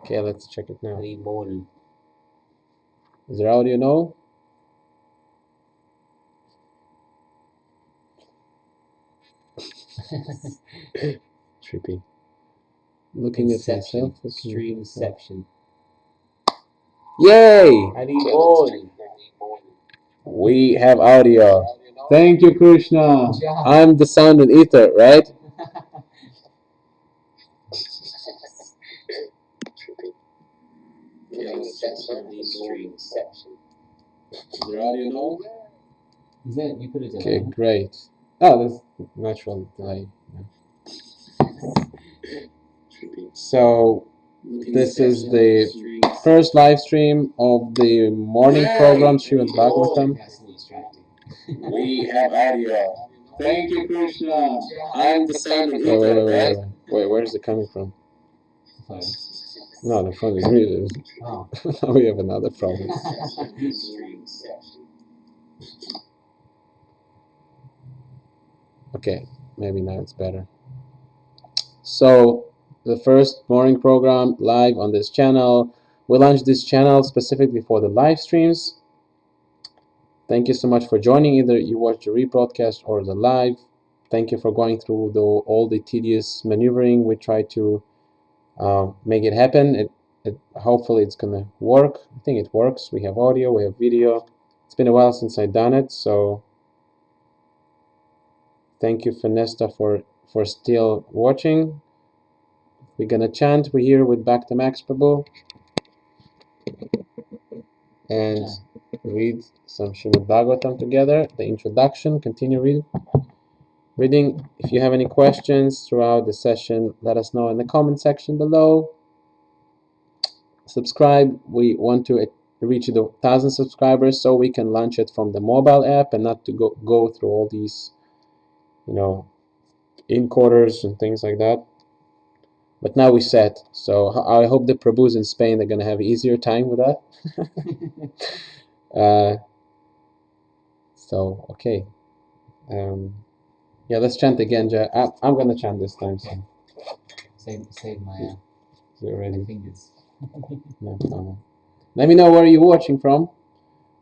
Okay, let's check it now. Remol. Is there audio? No? Trippy. Looking at myself. Extremeception. Yay! Remol. We have audio. Thank you, Krishna. I'm the sound and ether, right? Is there audio? No? Is that you put it Okay, great. Oh, that's natural delay. So this is the first live stream of the morning program, Srimad Bhagavatam. We have audio. Thank you, Krishna. I'm the sound and ether. Wait, where's it coming from? No, the phone is muted. Oh. We have another problem. Okay, maybe now it's better. So the first morning program live on this channel. We launched this channel specifically for the live streams. Thank you so much for joining. Either you watch the rebroadcast or the live. Thank you for going through all the tedious maneuvering. We try to make it happen. Hopefully it's gonna work. I think it works. We have audio, we have video. It's been a while since I've done it, so thank you, Fenesta, for still watching. We're gonna chant. We're here with Bhakta Max Prabhu and read some Srimad Bhagavatam together. The introduction. Continue reading. If you have any questions throughout the session, let us know in the comment section below. Subscribe. We want to reach the 1,000 subscribers so we can launch it from the mobile app and not to go through all these, encoders and things like that. But now we set, so I hope the Prabhus in Spain are gonna have easier time with that. So okay, yeah, let's chant again. I'm gonna chant this time. So. Save my You're ready. fingers. No problem. Let me know where you're watching from,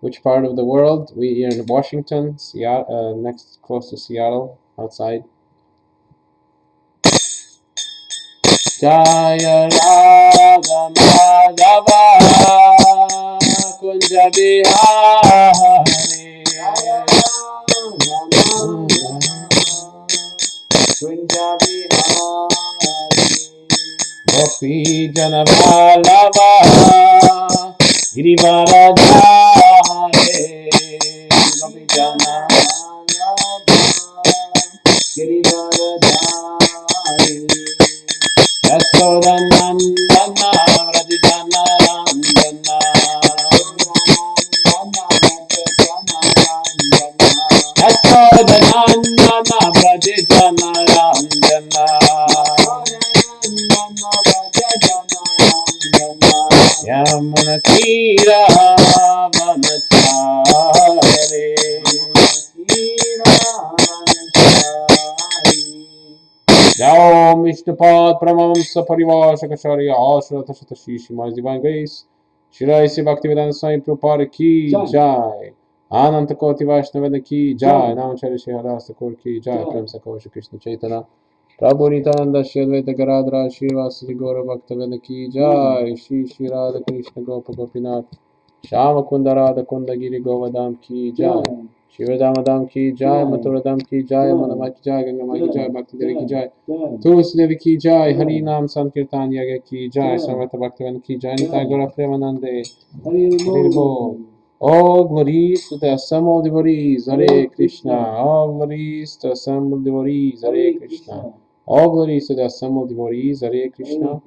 which part of the world. We're in Washington, Seattle, next close to Seattle, outside. Jaya Radha Madhava Kunja Bihari Kunja Bihari Gopi Jana Vallabha Girivara Dhare Gopi Jana Vallabha Girivara Dhare Yasodanandana Vrajjana Randana Yasodanandana Vrajjana Randana Yamuna Tira Vanachare Om Vishnupad Pramamsa Parivashaka Shari Ashrata Shatashishi My Divine Grace Shirai Se Bhaktivedanta Swami Prabhupada Ki Jai Ananta Koti Vaishnavada Ki Jai Namacharya Shri Hadas Thakur Ki Jai Prem Sakar Shri Krishna Chaitanya Prabhu Nityananda Shri Advaita Garadhara Shri Vasari Gaura Bhaktavedanta Ki Jai Shri Shri Radha Krishna Gopa Gopinath Shama Kunda Radha Kunda Giri Govardhan Ki Jai Shivadamadam Ki Jai Maturadam Ki Jai Manama Ki Jai Gangama Ki Jai Bhakti Devi Ki Jai Tulsi Devi Ki Jai Hari Nam Sankirtan Yaga Ki Jai Sarvata Bhaktivedanta Ki Jai Nitai Gaura Premanande Hari Bol. All glories to the assembled devotees, Hare Krishna. All glories to the assembled devotees, Hare Krishna. All glories to the assembled devotees, Hare Krishna.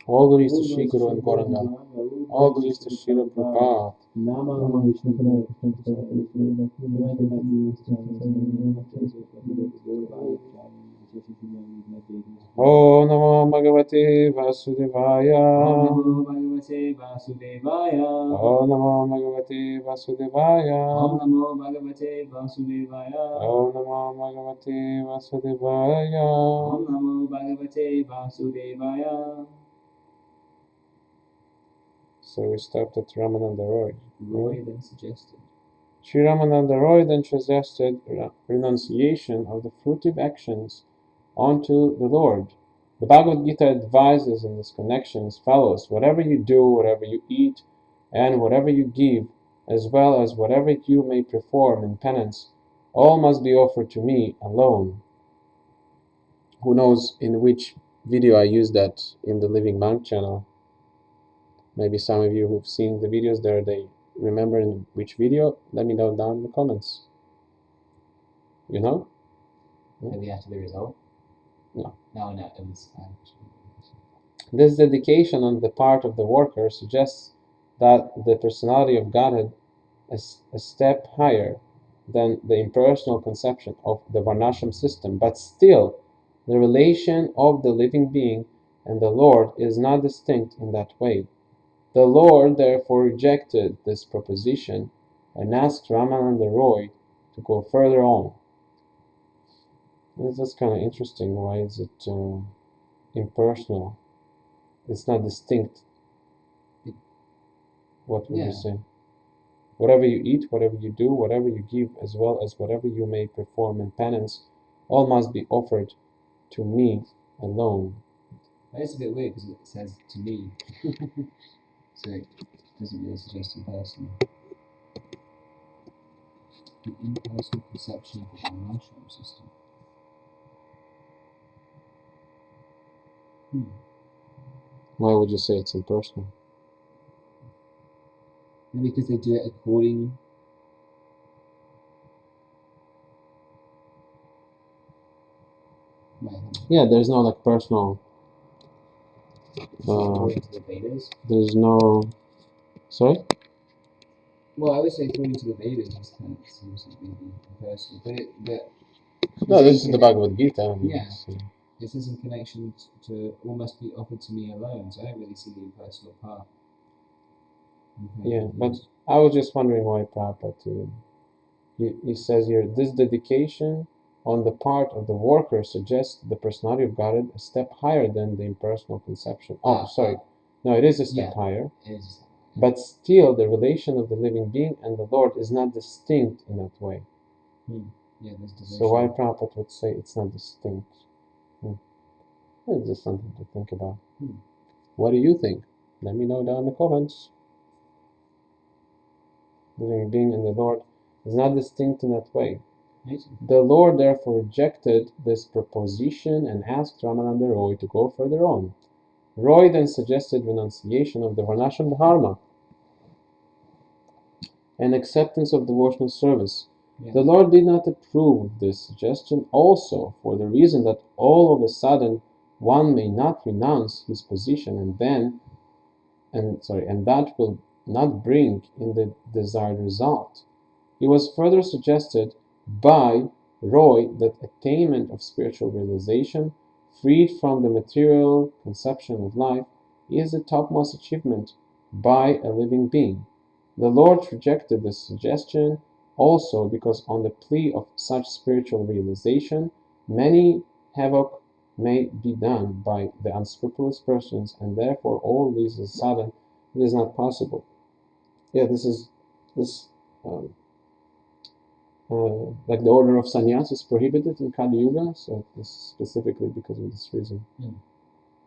All glories to Shri Guru and Gauranga. All glories to Shri Prabhupada. Om Namo Bhagavate Vasudevaya. Om Namo Bhagavate Vasudevaya. Om Namo Bhagavate Vasudevaya. Om Namo Bhagavate Vasudevaya. Om Namo Bhagavate Vasudevaya. Om Namo Bhagavate Vasudevaya. So we stopped at Ramananda Roy. Roy then suggested. Sri Ramananda Roy then suggested renunciation of the fruitive actions onto the Lord. The Bhagavad Gita advises in this connection as follows: whatever you do, whatever you eat, and whatever you give, as well as whatever you may perform in penance, all must be offered to me alone. Who knows in which video I used that in the Living Monk channel? Maybe some of you who've seen the videos there, they remember in which video. Let me know down in the comments. You know? Maybe after the result? No. No, it was This dedication on the part of the worker suggests that the personality of Godhead is a step higher than the impersonal conception of the Varnashram system, but still, the relation of the living being and the Lord is not distinct in that way. The Lord therefore rejected this proposition and asked Ramananda Roy to go further on. This is kind of interesting. Why is it impersonal? It's not distinct. What would you say? Whatever you eat, whatever you do, whatever you give, as well as whatever you may perform in penance, all must be offered to me alone. It's a bit weird because it says to me. So it doesn't really suggest a person. The impersonal conception of the Varnashram system. Why would you say it's impersonal? Maybe because they do it according. Yeah, there's no like personal. According to the Vedas. There's no. Sorry. Well, I would say according to the Vedas, this kind of seems like maybe impersonal, but No, this is the Bhagavad Gita. I mean, yeah. This is in connection to all must be offered to me alone, so I don't really see the impersonal part. Okay. Yeah, but I was just wondering why Prabhupada, he says here, this dedication on the part of the worker suggests the personality of God a step higher than the impersonal conception. No, it is a step higher. It is. But still, the relation of the living being and the Lord is not distinct in that way. Yeah, there's division. So why Prabhupada would say it's not distinct? It's just something to think about. What do you think? Let me know down in the comments. The living being and the Lord is not distinct in that way. The Lord therefore rejected this proposition and asked Ramananda Roy to go further on. Roy then suggested renunciation of the Varnashram Dharma and acceptance of devotional service. The Lord did not approve of this suggestion also for the reason that all of a sudden one may not renounce his position and that will not bring in the desired result. It was further suggested by Roy that attainment of spiritual realization, freed from the material conception of life, is the topmost achievement by a living being. The Lord rejected this suggestion also because on the plea of such spiritual realization, many havoc may be done by the unscrupulous persons, and therefore all these is sudden. It is not possible. Yeah, like the order of sannyas is prohibited in Kali Yuga, so this is specifically because of this reason.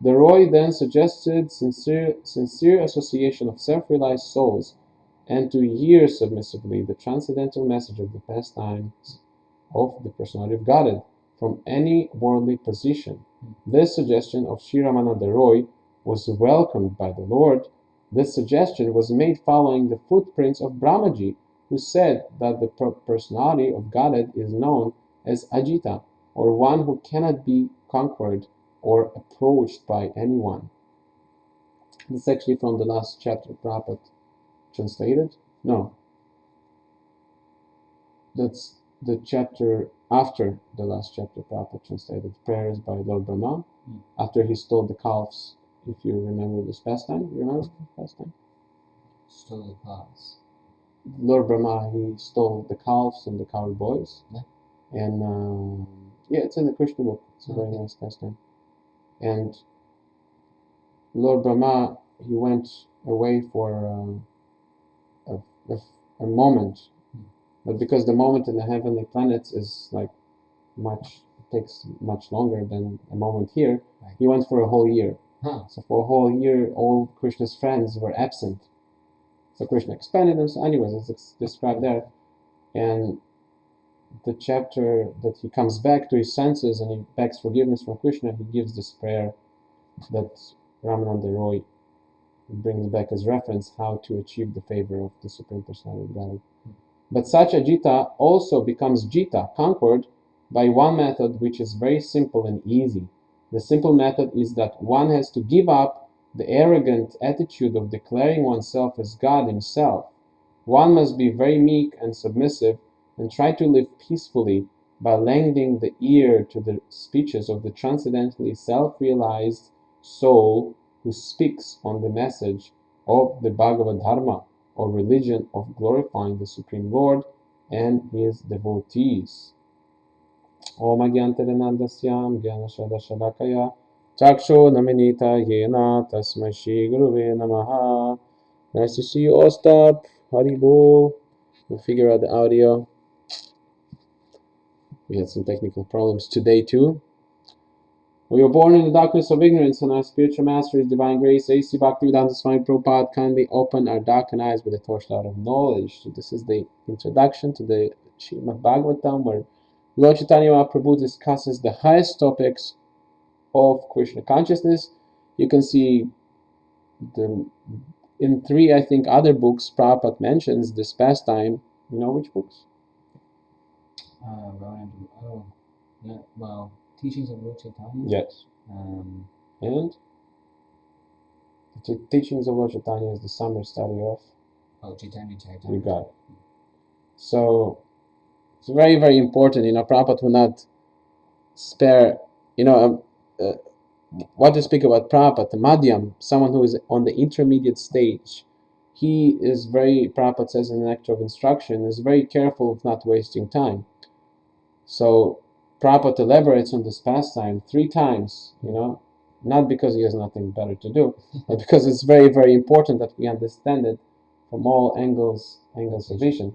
The Roy then suggested sincere association of self-realized souls and to hear submissively the transcendental message of the pastimes of the personality of Godhead from any worldly position. This suggestion of Sri Ramananda Roy was welcomed by the Lord. This suggestion was made following the footprints of Brahmaji, who said that the personality of Godhead is known as Ajita, or one who cannot be conquered or approached by anyone. This is actually from the last chapter Prabhupada translated. No, that's the chapter after the last chapter Prabhupada translated, Prayers by Lord Brahma, after he stole the calves. If you remember this pastime, you remember this pastime? Stole the calves. Lord Brahma, he stole the calves and the coward boys. And it's in the Krishna book. It's a very nice pastime. And Lord Brahma, he went away for a moment, but because the moment in the heavenly planets is like takes much longer than a moment here, he went for a whole year. So for a whole year, all Krishna's friends were absent. So Krishna expanded them. So anyways, it's described there. And the chapter that he comes back to his senses and he begs forgiveness from Krishna, he gives this prayer that Ramananda Roy brings back as reference, how to achieve the favor of the Supreme Personality of Godhead. But such a Jita also becomes Jita, conquered, by one method which is very simple and easy. The simple method is that one has to give up the arrogant attitude of declaring oneself as God himself. One must be very meek and submissive and try to live peacefully by lending the ear to the speeches of the transcendently self-realized soul who speaks on the message of the Bhagavad Dharma, or religion of glorifying the Supreme Lord and his devotees. Om Agyantaranandasyam Gyanashadashalakaya Chaksho Naminita Yena Tasmai Shri Guruve Namaha. Nice to see you all. Stop. Haribol. We'll figure out the audio. We had some technical problems today too. We were born in the darkness of ignorance, and our spiritual master is divine grace. A.C. Bhaktivedanta Swami Prabhupada kindly opened our darkened eyes with a torchlight of knowledge. So this is the introduction to the Srimad Bhagavatam, where Lord Chaitanya Mahaprabhu discusses the highest topics of Krishna consciousness. You can see in 3, I think, other books, Prabhupada mentions this pastime. You know which books? Teachings of Lord Chaitanya. Yes. And the Teachings of Lord Chaitanya is the summary study of Chaitanya Chaitanya. You got it. So it's very, very important. Prabhupada will not spare. What to speak about Prabhupada, the Madhyam, someone who is on the intermediate stage. He is Prabhupada says in the Nectar of Instruction, is very careful of not wasting time. So Prabhupada elaborates on this pastime 3 times, not because he has nothing better to do, but because it's very, very important that we understand it from all angles of vision.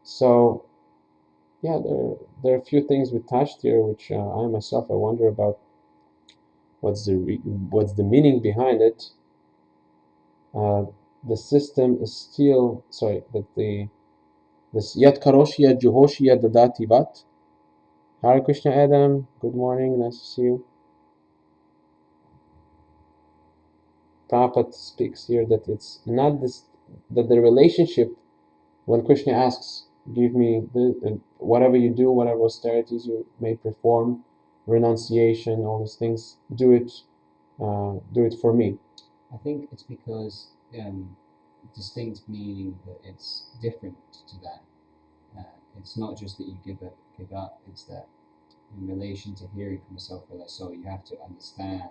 So, yeah, there are a few things we touched here, which I myself I wonder about. What's the meaning behind it? The system is still this Yat Karoshi Yat Juhoshi Yat Dadati Vat. Hare Krishna Adam, good morning, nice to see you. Prabhupada speaks here that it's not that the relationship, when Krishna asks, give me whatever you do, whatever austerities you may perform, renunciation, all these things, do it for me. I think it's because distinct meaning that it's different to that. It's not just that you give up, it's that in relation to hearing from a self-realized soul, you have to understand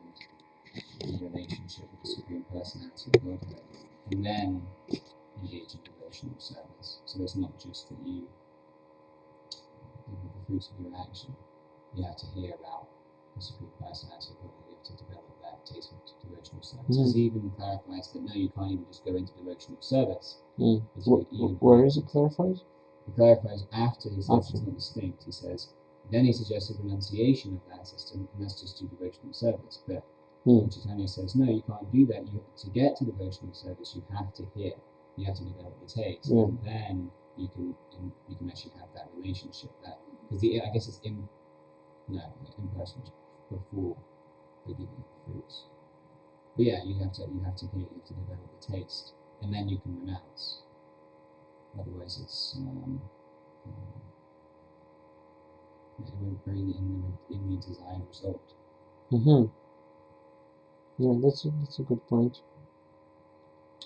the relationship with the Supreme Personality of Godhead, and then engage in devotional service. So it's not just that you give the fruit of your action. You have to hear about the Supreme Personality of Godhead. You have to develop that taste of devotional service. Because he even clarifies that no, you can't even just go into devotional service. Where is it clarified? He clarifies after he says it's not distinct. He says, then he suggests a renunciation of that system, and that's just do devotional service. But Chaitanya says, no, you can't do that. To get to devotional service, you have to hear. You have to develop the taste, and then you can actually have that relationship. Because I guess it's impersonal before the giving of fruits. But yeah, you have to hear. You have to develop the taste, and then you can renounce. Otherwise, it's it won't bring in the desired result. Yeah, that's a good point.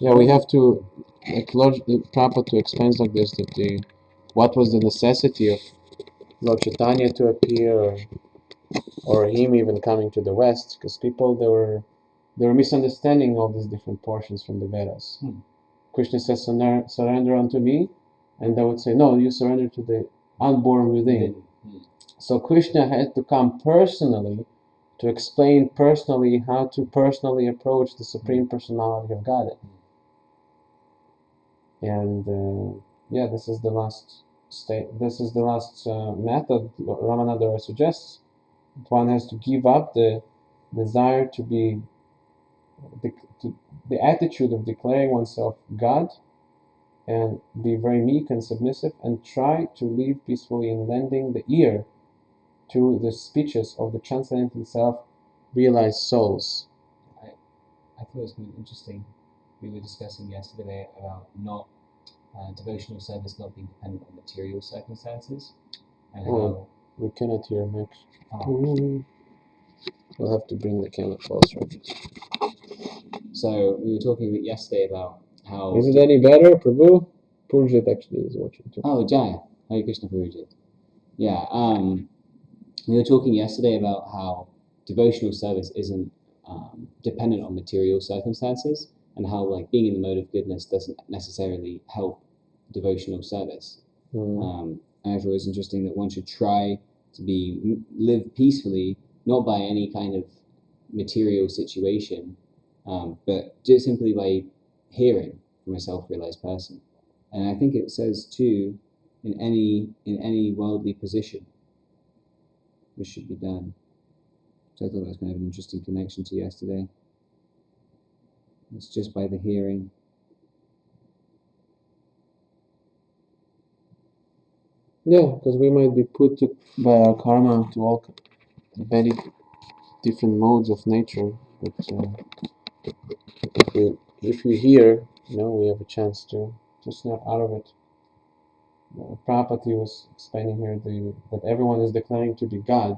Yeah, we have to acknowledge Prabhupada to explain like this that what was the necessity of Lord Chaitanya to appear, or him even coming to the West, because people they were misunderstanding all these different portions from the Vedas. Krishna says, surrender unto me, and they would say, no, you surrender to the unborn within. So Krishna had to come personally to explain personally how to personally approach the Supreme Personality of Godhead. And yeah, this is the last method Ramananda suggests. One has to give up the desire to be the attitude of declaring oneself God, and be very meek and submissive, and try to live peacefully in lending the ear to the speeches of the transcendently self-realized souls. I thought it was kind of interesting. We were discussing yesterday about not devotional service not being dependent on material circumstances, and how We cannot hear Max. oh, We'll have to bring the camera closer. so we were talking yesterday about how Is it any better, Prabhu? Purjit actually is watching too. oh Jai, Hare Krishna Purjit. Yeah, we were talking yesterday about how devotional service isn't dependent on material circumstances, and how like being in the mode of goodness doesn't necessarily help devotional service. And I thought it was interesting that one should try to live peacefully, not by any kind of material situation, but just simply by hearing from a self-realized person. And I think it says too, in any worldly position, this should be done. So I thought that was kind of an interesting connection to yesterday. It's just by the hearing. Yeah, because we might be put by our karma to all many different modes of nature, but if we hear, we have a chance to snap out of it. Prabhupada was explaining here that everyone is declaring to be God,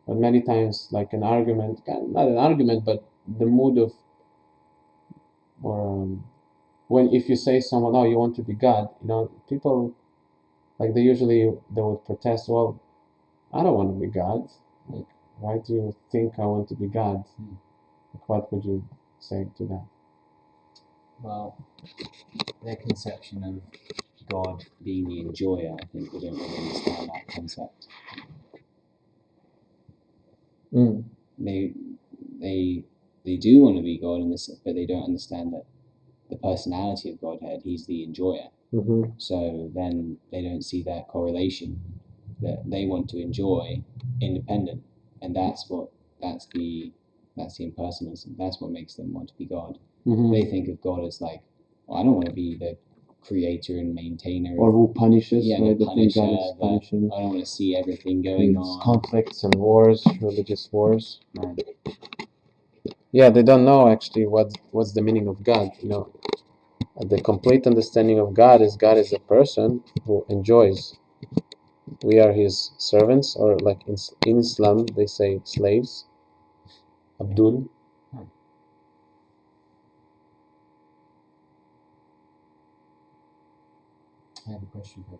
but many times, like an argument, not an argument, but the mood of, or if you say someone, oh, you want to be God, people, like they would protest, well, I don't want to be God. Like, why do you think I want to be God? Like, what would you say to that? Well, their conception of God being the enjoyer, I think they don't really understand that concept. They do want to be God in this, but they don't understand that the personality of Godhead, He's the enjoyer. So then they don't see that correlation, that they want to enjoy independent, and that's the impersonalism. That's what makes them want to be God. They think of God as like, well, I don't want to be the creator and maintainer, or who punishes, right? The punisher, God is punishing. I don't want to see everything going on. Conflicts and wars, religious wars. Right. Yeah, they don't know actually what's the meaning of God. The complete understanding of God is a person who enjoys. We are His servants, or like in Islam they say slaves. Abdul. I have a question for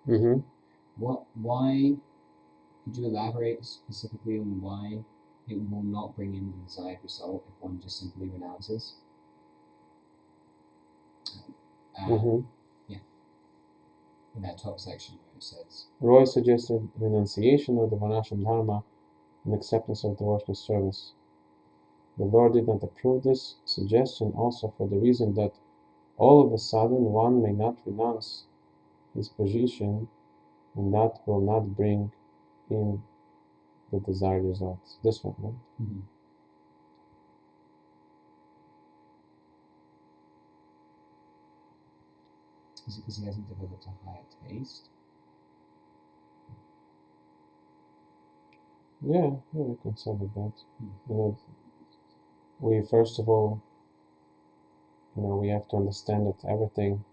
you. Why? Could you elaborate specifically on why it will not bring in the desired result if one just simply renounces? Yeah. In that top section where it says, Roy suggested renunciation of the Varnashram Dharma and acceptance of devotional service. The Lord did not approve this suggestion also for the reason that all of a sudden one may not renounce his position, and that will not bring in the desired results. This one, right? Is it because he hasn't developed a higher taste? Yeah, we can say that. We first of all, we have to understand that everything,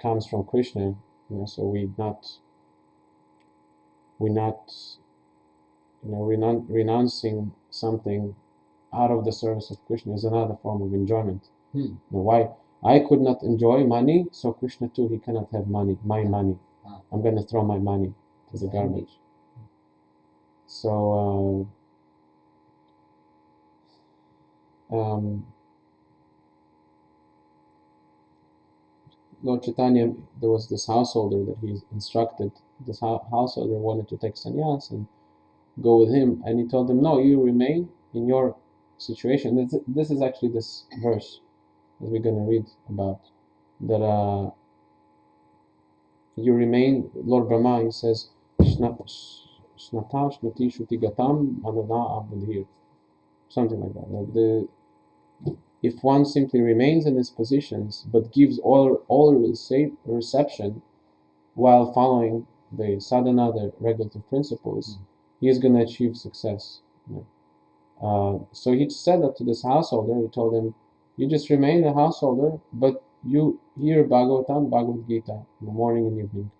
comes from Krishna. So we're not, renouncing something out of the service of Krishna is another form of enjoyment. Why? I could not enjoy money, so Krishna too, he cannot have money, my money. I'm going to throw my money to the garbage. So, Lord Chaitanya, there was this householder that he instructed. This householder wanted to take sannyas and go with him, and he told him, no, you remain in your situation. This is actually this verse that we're going to read about, that you remain, Lord Brahma, he says, Shnata Shnati Shuti Gatam Manana Abudhir. Something like that. If one simply remains in his positions but gives all reception while following the sadhana, the regulative principles, he is going to achieve success. So he said that to this householder. He told him, you just remain a householder, but you hear Bhagavatam, Bhagavad Gita in the morning and evening,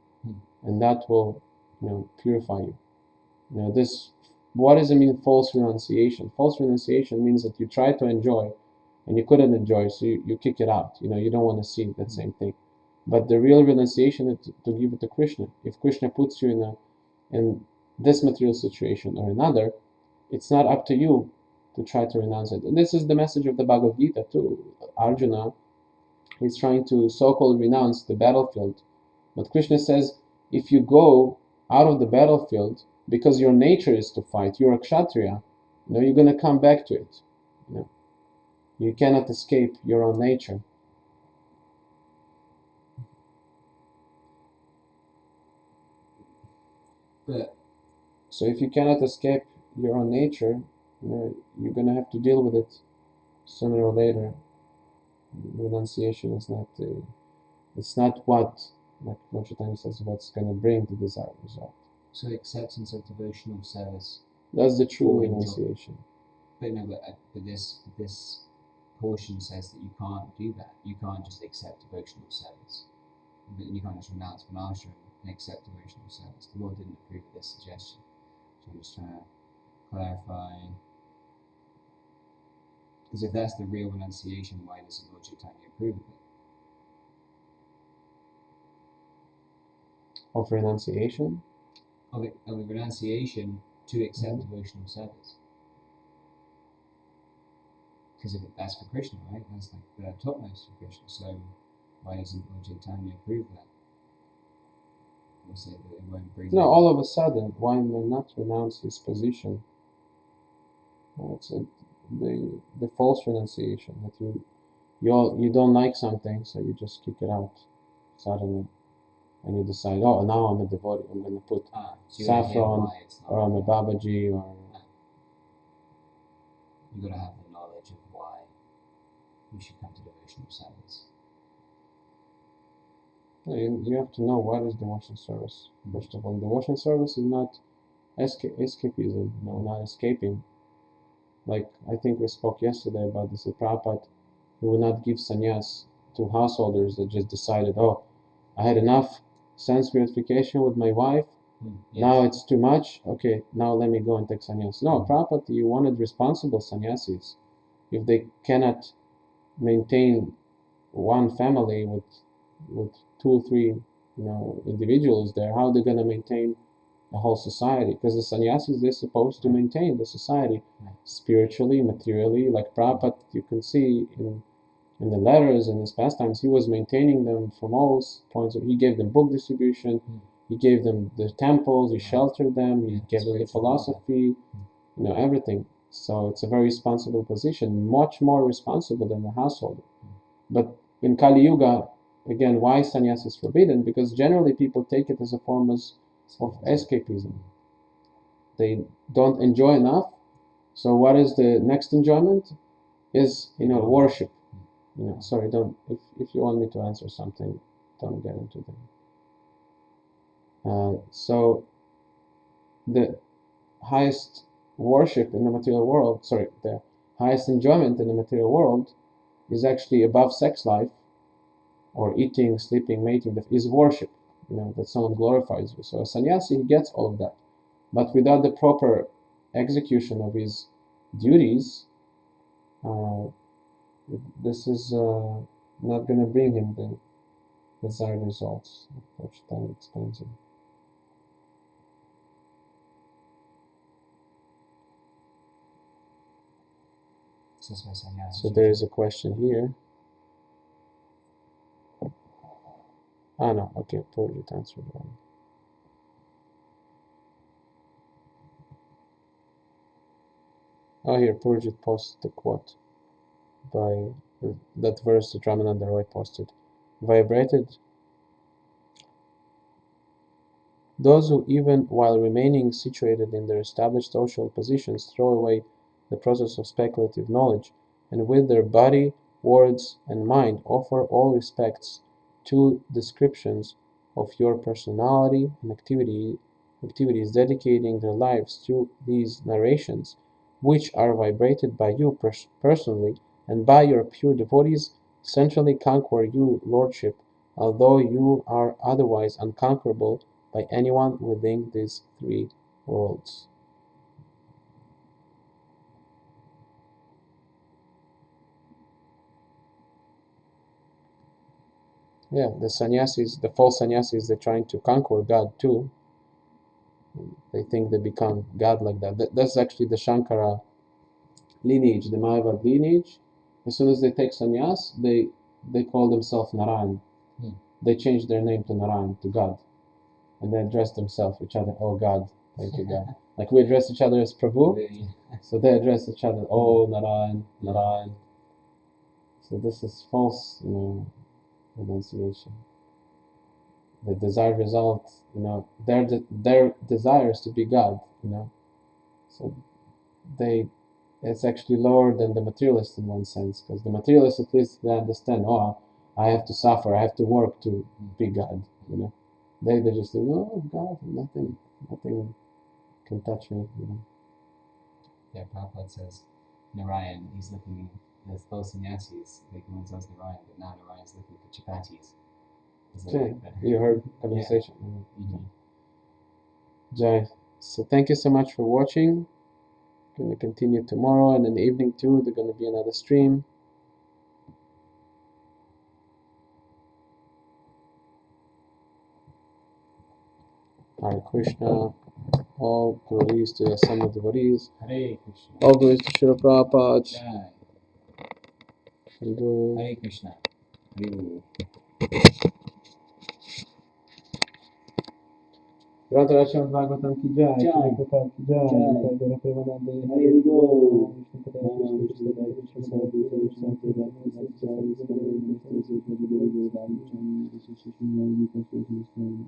and that will, purify you. This. What does it mean, false renunciation? False renunciation means that you try to enjoy, and you couldn't enjoy, so you kick it out. You don't want to see that same thing. But the real renunciation is to give it to Krishna. If Krishna puts you in this material situation or another, it's not up to you to try to renounce it. And this is the message of the Bhagavad Gita too. Arjuna is trying to so-called renounce the battlefield, but Krishna says, if you go out of the battlefield because your nature is to fight, you're a kshatriya, you're going to come back to it. You cannot escape your own nature. But so if you cannot escape your own nature, you're going to have to deal with it sooner or later. Renunciation is not it's not what, like Lord Chaitanya says, what's going to bring the desired result. So acceptance of devotional service. That's the true renunciation. But no, but this portion says that you can't do that. You can't just accept devotional service. You can't just renounce Varnashram and accept devotional service. The Lord didn't approve of this suggestion. So I'm just trying to clarify. Because if that's the real renunciation, why doesn't Lord Chaitanya approve of it? Of renunciation? Of a renunciation to accept devotional service. Because that's for Krishna, right? That's like the topmost for Krishna. So why doesn't Lord Chaitanya approve that? Or say that it won't bring. No, all of a sudden, one may not renounce his position. It's the false renunciation that you don't like something, so you just kick it out suddenly, and you decide, oh, now I'm a devotee. I'm going to put saffron, or I'm a Babaji, or. You got to have the knowledge of why you should come to devotional service. You have to know what is devotional service. First of all, devotional service is not escapism, not escaping. Like I think we spoke yesterday about this. Prabhupada, he would not give sannyas to householders that just decided, oh, I had enough sense gratification with my wife. Yes. Now it's too much. Okay, now let me go and take sannyas. No, Prabhupada, you wanted responsible sannyasis. If they cannot maintain one family with 2 or 3, individuals there, how are they going to maintain the whole society? Because the sannyasis, they're supposed to maintain the society spiritually, materially. Like Prabhupada, you can see in the letters and his pastimes, he was maintaining them from all points. He gave them book distribution, he gave them the temples, he sheltered them, he gave them the philosophy, everything. So it's a very responsible position, much more responsible than the householder. But in Kali Yuga, again, why sannyas is forbidden? Because generally people take it as a form of escapism. They don't enjoy enough. So what is the next enjoyment? Is worship. Sorry, don't. If you want me to answer something, don't get into them. So the highest worship in the material world, the highest enjoyment in the material world is actually above sex life, or eating, sleeping, mating, that is worship, that someone glorifies you. So a sannyasi, he gets all of that. But without the proper execution of his duties, this is not going to bring him the desired results, which time explains it. So there is a question here. No, okay, Purjit answered one. Oh, here, Purjit posted the quote by that verse that Ramananda Roy posted. Vibrated. Those who, even while remaining situated in their established social positions, throw away the process of speculative knowledge, and with their body, words, and mind offer all respects to descriptions of your personality and activities, dedicating their lives to these narrations, which are vibrated by you personally and by your pure devotees, centrally conquer you, Lordship, although you are otherwise unconquerable by anyone within these three worlds. Yeah, the sannyasis, the false sannyasis, they're trying to conquer God too. They think they become God like that. That's actually the Shankara lineage, the Mayavad lineage. As soon as they take sannyas, they call themselves Narayan. They change their name to Narayan, to God. And they address themselves, each other, oh God, thank you God. Like we address each other as Prabhu, so they address each other, oh Narayan, Narayan. So this is false, renunciation. The desired result, their desire is to be God, So it's actually lower than the materialist in one sense, because the materialist at least they understand, oh, I have to suffer, I have to work to be God, They just think, oh God, nothing can touch me, Yeah, Prabhupada says Narayan, he's looking, there's those sannyasis, like one says Narayan, but now Narayan's looking for chapatis. Okay, you heard conversation. Jai. So thank you so much for watching. Gonna continue tomorrow, and in the evening too, there's gonna be another stream. Hare Krishna. All glories to the Son of devotees. Hare Krishna. All glories to Srila Prabhupada. Jai. Hare Hare Krishna. Hare Granta Srimad Bhagavatam ki jai, Jai. Srila Prabhupada ki jai, Jai. Nitai Gaura Premanande, Hare Krishna. Vishnu Padaya Krishna Padaya Krishna Padaya Krishna Padaya Krishna Padaya Krishna Padaya